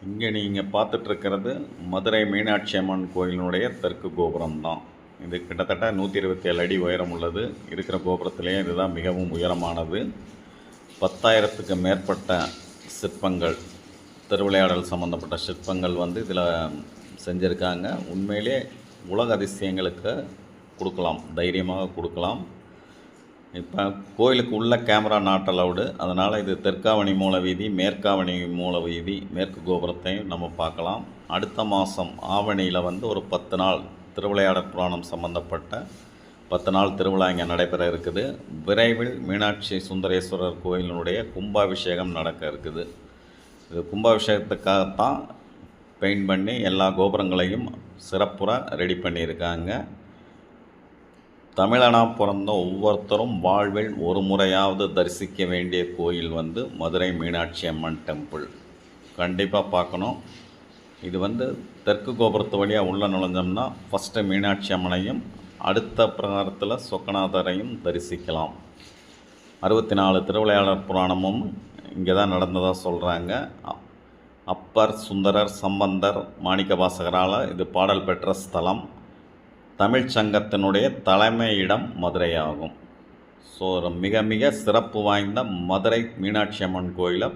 இங்கே நீங்கள் பார்த்துட்ருக்கிறது மதுரை மீனாட்சி அம்மன் கோயிலினுடைய தெற்கு கோபுரம் தான். இது கிட்டத்தட்ட 127 அடி உயரம் உள்ளது. இருக்கிற கோபுரத்திலேயே இதுதான் மிகவும் உயரமானது. 10,000க்கு மேற்பட்ட சிற்பங்கள், திருவிளையாடல் சம்மந்தப்பட்ட சிற்பங்கள் இதில் செஞ்சுருக்காங்க. உண்மையிலே உலக அதிசயங்களுக்கு கொடுக்கலாம், தைரியமாக கொடுக்கலாம். இப்போ கோயிலுக்கு உள்ள கேமரா நாட் அலவுடு. அதனால் இது தெற்காவணி மூல வீதி, மேற்காவணி மூல வீதி, மேற்கு கோபுரத்தையும் நம்ம பார்க்கலாம். அடுத்த மாதம் ஆவணியில் ஒரு 10 நாள் திருவிளையாடற் புராணம் சம்மந்தப்பட்ட 10 நாள் திருவிழா இங்கே நடைபெற இருக்குது. விரைவில் மீனாட்சி சுந்தரேஸ்வரர் கோயிலினுடைய கும்பாபிஷேகம் நடக்க இருக்குது. இது கும்பாபிஷேகத்துக்காகத்தான் பெயிண்ட் பண்ணி எல்லா கோபுரங்களையும் சிறப்புற ரெடி பண்ணியிருக்காங்க. தமிழனாக பிறந்த ஒவ்வொருத்தரும் வாழ்வில் ஒரு முறையாவது தரிசிக்க வேண்டிய கோயில் மதுரை மீனாட்சி அம்மன் டெம்பிள். கண்டிப்பாக பார்க்கணும். இது தெற்கு கோபுரத்து வழியாக உள்ளே நுழைஞ்சோம்னா ஃபஸ்ட்டு மீனாட்சி அம்மனையும் அடுத்த பிரகாரத்தில் சொக்கநாதரையும் தரிசிக்கலாம். 64 திருவிளையாடற் புராணமும் இங்கே தான் நடந்ததாக சொல்கிறாங்க. அப்பர், சுந்தரர், சம்பந்தர், மாணிக்கவாசகரால் இது பாடல் பெற்ற ஸ்தலம். தமிழ்ச் சங்கத்தினுடைய தலைமையிடம் மதுரையாகும். ஸோ மிக மிக சிறப்பு வாய்ந்த மதுரை மீனாட்சி அம்மன் கோயிலை